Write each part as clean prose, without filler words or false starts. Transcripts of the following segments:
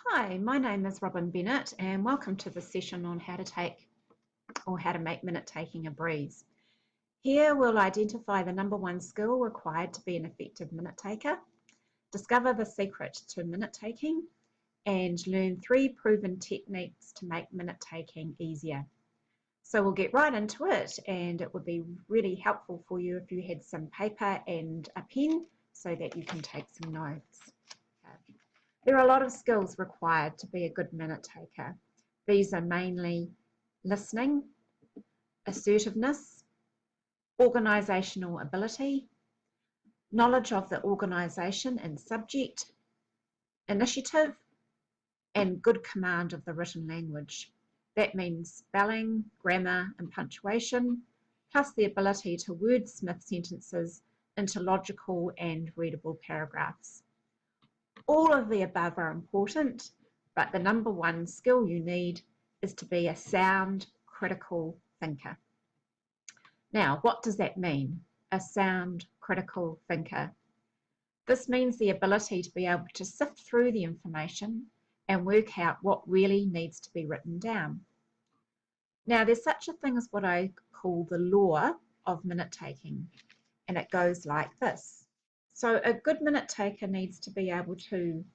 Hi, my name is Robin Bennett and welcome to the session on how to make minute taking a breeze. Here we'll identify the number one skill required to be an effective minute taker, discover the secret to minute taking, and learn 3 proven techniques to make minute taking easier. So we'll get right into it, and it would be really helpful for you if you had some paper and a pen so that you can take some notes. There are a lot of skills required to be a good minute taker. These are mainly listening, assertiveness, organisational ability, knowledge of the organisation and subject, initiative, and good command of the written language. That means spelling, grammar, and punctuation, plus the ability to wordsmith sentences into logical and readable paragraphs. All of the above are important, but the number one skill you need is to be a sound, critical thinker. Now, what does that mean? A sound, critical thinker. This means the ability to be able to sift through the information and work out what really needs to be written down. Now, there's such a thing as what I call the law of minute taking, and it goes like this. So a good minute taker needs to be able to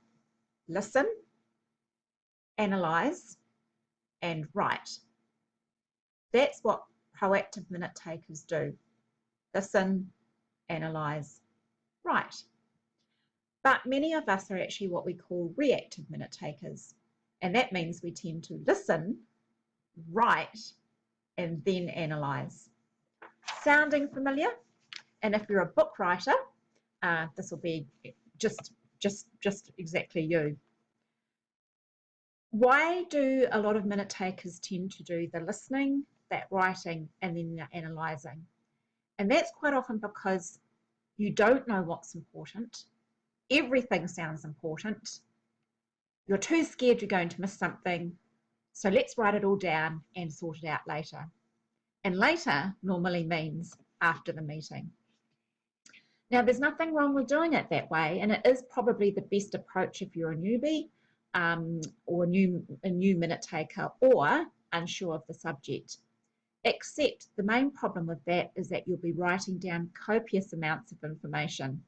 listen, analyse, and write. That's what proactive minute takers do. Listen, analyse, write. But many of us are actually what we call reactive minute takers. And that means we tend to listen, write, and then analyse. Sounding familiar? And if you're a book writer, this will be just exactly you. Why do a lot of minute takers tend to do the listening, that writing, and then the analysing? And that's quite often because you don't know what's important. Everything sounds important. You're too scared you're going to miss something. So let's write it all down and sort it out later. And later normally means after the meeting. Now, there's nothing wrong with doing it that way, and it is probably the best approach if you're a newbie or a new minute taker or unsure of the subject. Except the main problem with that is that you'll be writing down copious amounts of information.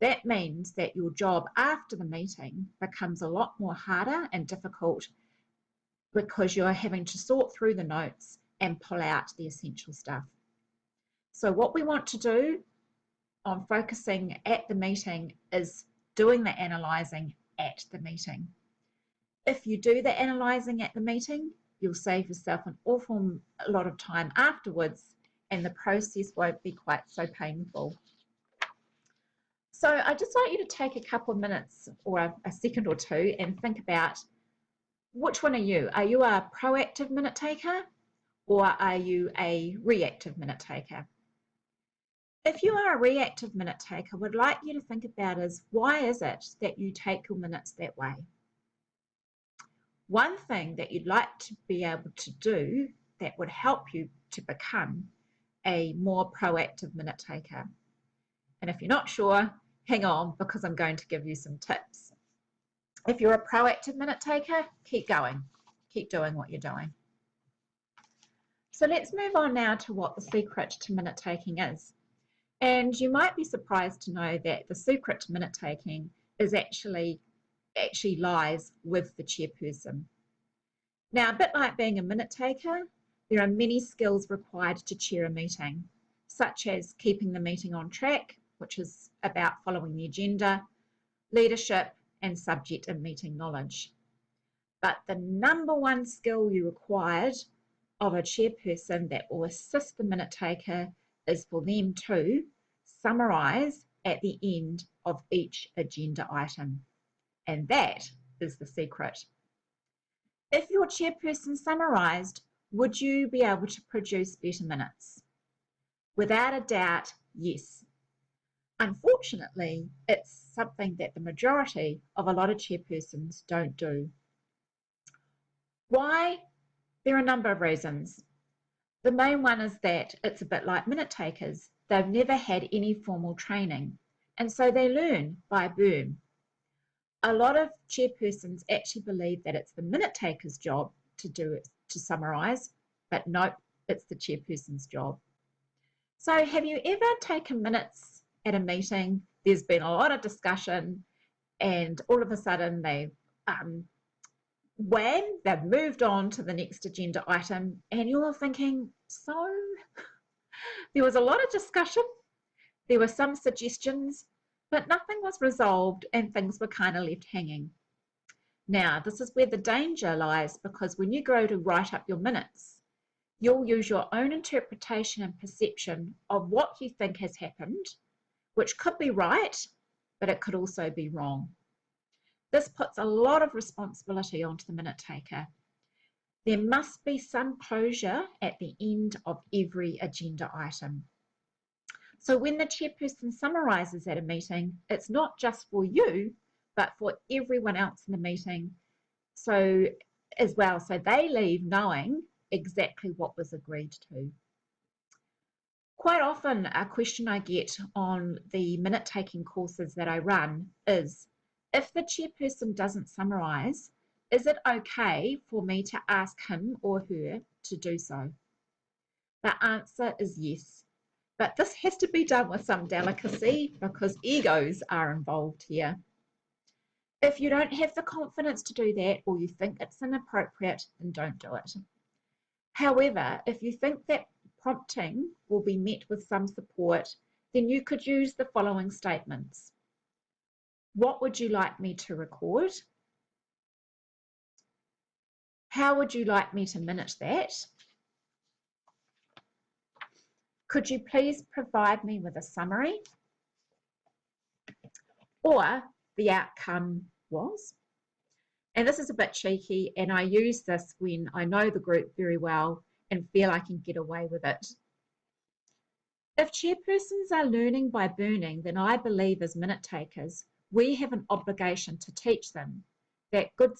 That means that your job after the meeting becomes a lot more harder and difficult because you're having to sort through the notes and pull out the essential stuff. So what we want to do on focusing at the meeting is doing the analysing at the meeting. If you do the analysing at the meeting, you'll save yourself an awful lot of time afterwards, and the process won't be quite so painful. So I'd just like you to take a couple of minutes or a second or two and think about which one are you? Are you a proactive minute taker or are you a reactive minute taker? If you are a reactive minute taker, I would like you to think about is why is it that you take your minutes that way? One thing that you'd like to be able to do that would help you to become a more proactive minute taker. And if you're not sure, hang on because I'm going to give you some tips. If you're a proactive minute taker, keep going. Keep doing what you're doing. So let's move on now to what the secret to minute taking is. And you might be surprised to know that the secret to minute taking is actually lies with the chairperson. Now, a bit like being a minute taker, there are many skills required to chair a meeting, such as keeping the meeting on track, which is about following the agenda, leadership, and subject and meeting knowledge. But the number one skill you required of a chairperson that will assist the minute taker is for them to summarise at the end of each agenda item. And that is the secret. If your chairperson summarised, would you be able to produce better minutes? Without a doubt, yes. Unfortunately, it's something that the majority of a lot of chairpersons don't do. Why? There are a number of reasons. The main one is that it's a bit like minute takers. They've never had any formal training, and so they learn by burn. A lot of chairpersons actually believe that it's the minute taker's job to summarise, but nope, it's the chairperson's job. So have you ever taken minutes at a meeting? There's been a lot of discussion and all of a sudden they've moved on to the next agenda item, and you're thinking, so there was a lot of discussion, there were some suggestions, but nothing was resolved and things were kind of left hanging. Now, this is where the danger lies, because when you go to write up your minutes, you'll use your own interpretation and perception of what you think has happened, which could be right, but it could also be wrong. This puts a lot of responsibility onto the minute taker. There must be some closure at the end of every agenda item. So when the chairperson summarises at a meeting, it's not just for you, but for everyone else in the meeting as well. So they leave knowing exactly what was agreed to. Quite often a question I get on the minute taking courses that I run is, if the chairperson doesn't summarise, is it okay for me to ask him or her to do so? The answer is yes, but this has to be done with some delicacy because egos are involved here. If you don't have the confidence to do that, or you think it's inappropriate, then don't do it. However, if you think that prompting will be met with some support, then you could use the following statements. What would you like me to record? How would you like me to minute that? Could you please provide me with a summary? Or the outcome was. And this is a bit cheeky, and I use this when I know the group very well and feel I can get away with it. If chairpersons are learning by burning, then I believe as minute takers, we have an obligation to teach them that good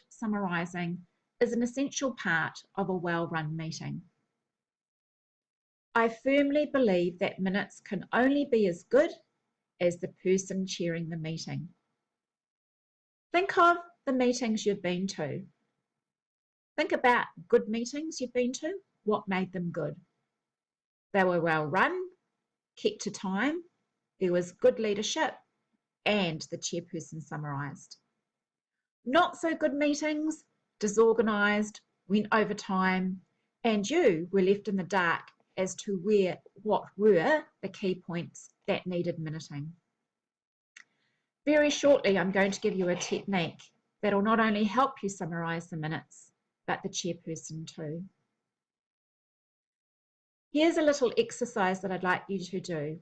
summarising is an essential part of a well-run meeting. I firmly believe that minutes can only be as good as the person chairing the meeting. Think of the meetings you've been to. Think about good meetings you've been to. What made them good? They were well run, kept to time, there was good leadership, and the chairperson summarised. Not so good meetings, disorganised, went over time, and you were left in the dark as to what were the key points that needed minuting. Very shortly, I'm going to give you a technique that will not only help you summarise the minutes, but the chairperson too. Here's a little exercise that I'd like you to do.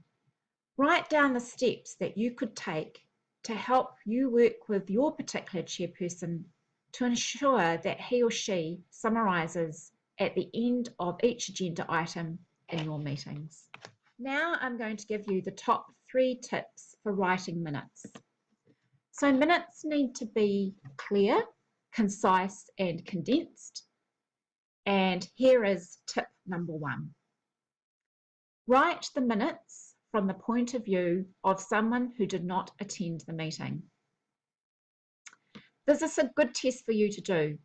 Write down the steps that you could take to help you work with your particular chairperson to ensure that he or she summarises at the end of each agenda item in your meetings. Now I'm going to give you the top 3 tips for writing minutes. So minutes need to be clear, concise and condensed. And here is tip number 1. Write the minutes from the point of view of someone who did not attend the meeting. This is a good test for you to do.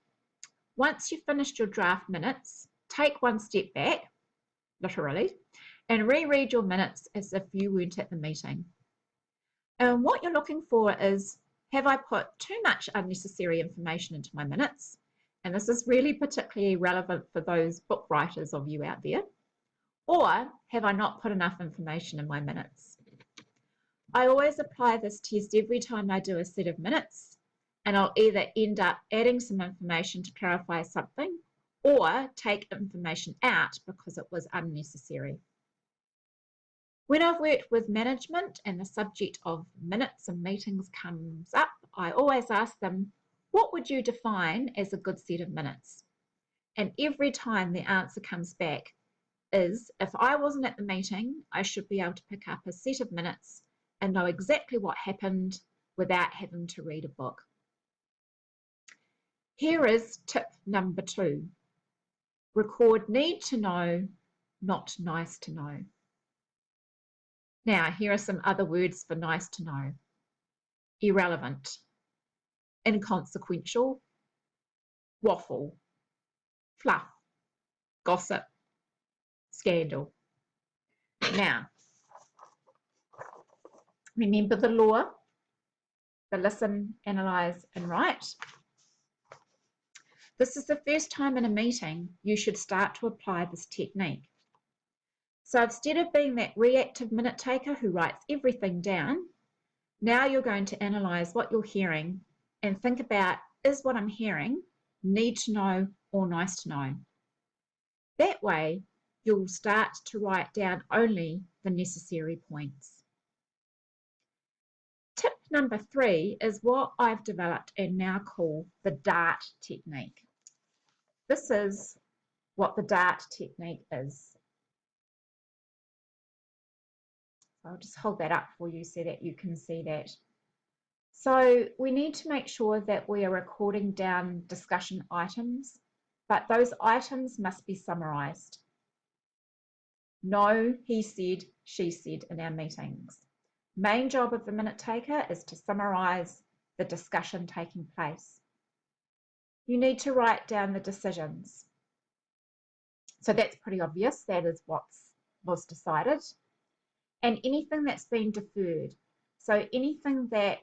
Once you've finished your draft minutes, take one step back, literally, and reread your minutes as if you weren't at the meeting. And what you're looking for is, have I put too much unnecessary information into my minutes? And this is really particularly relevant for those book writers of you out there. Or have I not put enough information in my minutes? I always apply this test every time I do a set of minutes, and I'll either end up adding some information to clarify something or take information out because it was unnecessary. When I've worked with management and the subject of minutes and meetings comes up, I always ask them, what would you define as a good set of minutes? And every time the answer comes back is, if I wasn't at the meeting, I should be able to pick up a set of minutes and know exactly what happened without having to read a book. Here is tip number 2. Record need to know, not nice to know. Now, here are some other words for nice to know. Irrelevant, inconsequential, waffle, fluff, gossip, scandal. Now, remember the law, the listen, analyse and write. This is the first time in a meeting you should start to apply this technique. So instead of being that reactive minute taker who writes everything down, now you're going to analyse what you're hearing and think about, is what I'm hearing need to know or nice to know? That way, you'll start to write down only the necessary points. Tip number 3 is what I've developed and now call the DART technique. This is what the DART technique is. I'll just hold that up for you so that you can see that. So we need to make sure that we are recording down discussion items, but those items must be summarised. No, he said, she said in our meetings. Main job of the minute taker is to summarise the discussion taking place. You need to write down the decisions. So that's pretty obvious. That is what was decided. And anything that's been deferred. So anything that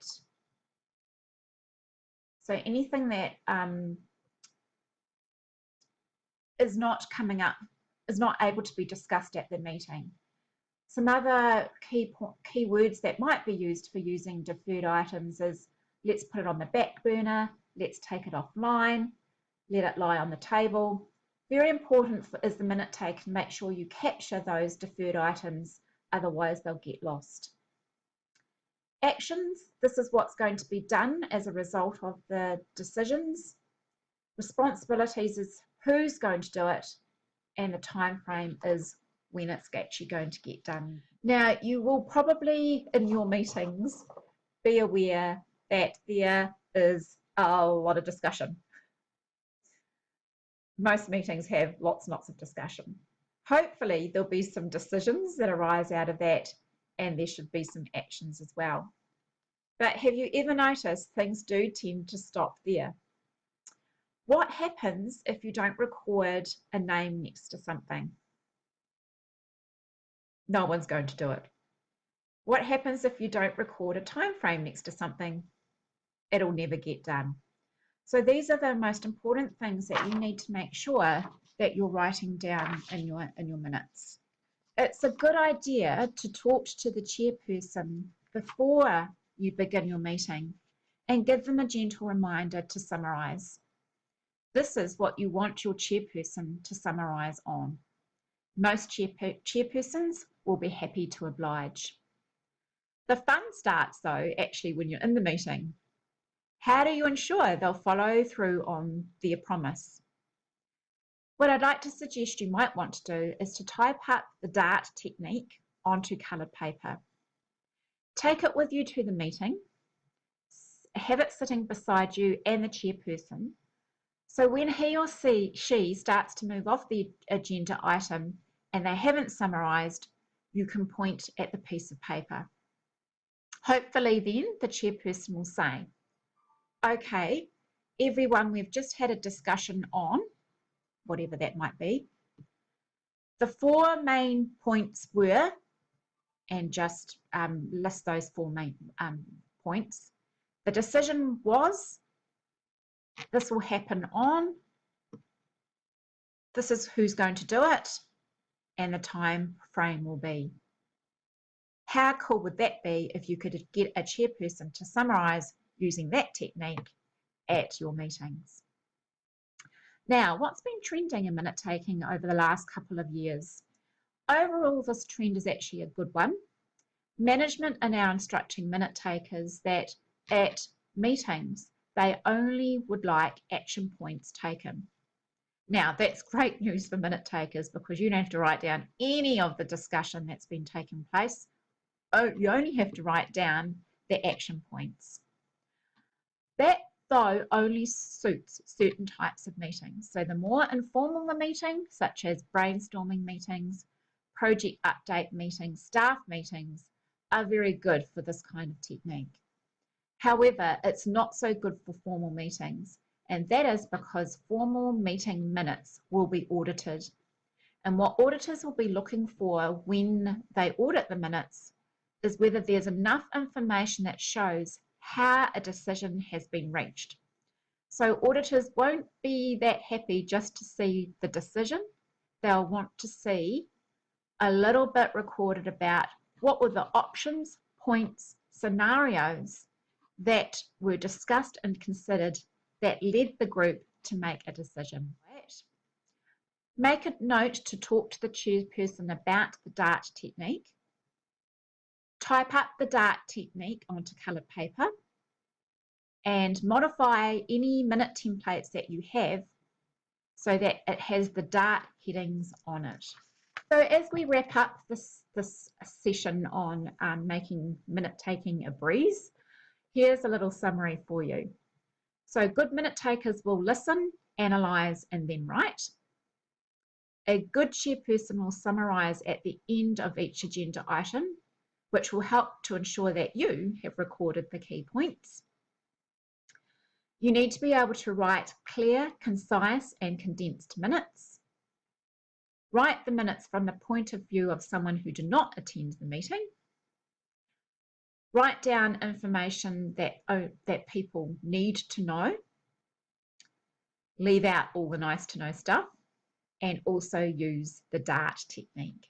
is not coming up, is not able to be discussed at the meeting. Some other key words that might be used for using deferred items is let's put it on the back burner, let's take it offline, let it lie on the table. Very important is the minute taker to make sure you capture those deferred items, otherwise they'll get lost. Actions, this is what's going to be done as a result of the decisions. Responsibilities is who's going to do it, and the time frame is when it's actually going to get done. Now, you will probably in your meetings be aware that there is a lot of discussion. Most meetings have lots and lots of discussion. Hopefully there'll be some decisions that arise out of that, and there should be some actions as well. But have you ever noticed things do tend to stop there? What happens if you don't record a name next to something? No one's going to do it. What happens if you don't record a time frame next to something? It'll never get done. So these are the most important things that you need to make sure that you're writing down in your minutes. It's a good idea to talk to the chairperson before you begin your meeting and give them a gentle reminder to summarise. This is what you want your chairperson to summarise on. Most chairpersons will be happy to oblige. The fun starts though actually when you're in the meeting. How do you ensure they'll follow through on their promise? What I'd like to suggest you might want to do is to type up the DART technique onto coloured paper. Take it with you to the meeting, have it sitting beside you and the chairperson, so when he or she starts to move off the agenda item and they haven't summarised, you can point at the piece of paper. Hopefully then the chairperson will say, okay, everyone, we've just had a discussion on whatever that might be. The 4 main points were, and just list those 4 main points. The decision was, this will happen on, this is who's going to do it, and the time frame will be. How cool would that be if you could get a chairperson to summarise using that technique at your meetings? Now, what's been trending in minute taking over the last couple of years? Overall, this trend is actually a good one. Management are now instructing minute takers that at meetings, they only would like action points taken. Now, that's great news for minute takers because you don't have to write down any of the discussion that's been taking place. Oh, you only have to write down the action points. That, though, only suits certain types of meetings. So the more informal the meeting, such as brainstorming meetings, project update meetings, staff meetings, are very good for this kind of technique. However, it's not so good for formal meetings, and that is because formal meeting minutes will be audited. And what auditors will be looking for when they audit the minutes is whether there's enough information that shows how a decision has been reached. So auditors won't be that happy just to see the decision. They'll want to see a little bit recorded about what were the options, points, scenarios that were discussed and considered that led the group to make a decision. Make a note to talk to the chairperson about the DART technique. Type up the DART technique onto coloured paper and modify any minute templates that you have so that it has the DART headings on it. So as we wrap up this session on making minute taking a breeze, here's a little summary for you. So good minute takers will listen, analyse and then write. A good chairperson will summarise at the end of each agenda item, which will help to ensure that you have recorded the key points. You need to be able to write clear, concise and condensed minutes. Write the minutes from the point of view of someone who did not attend the meeting. Write down information that people need to know. Leave out all the nice to know stuff, and also use the DART technique.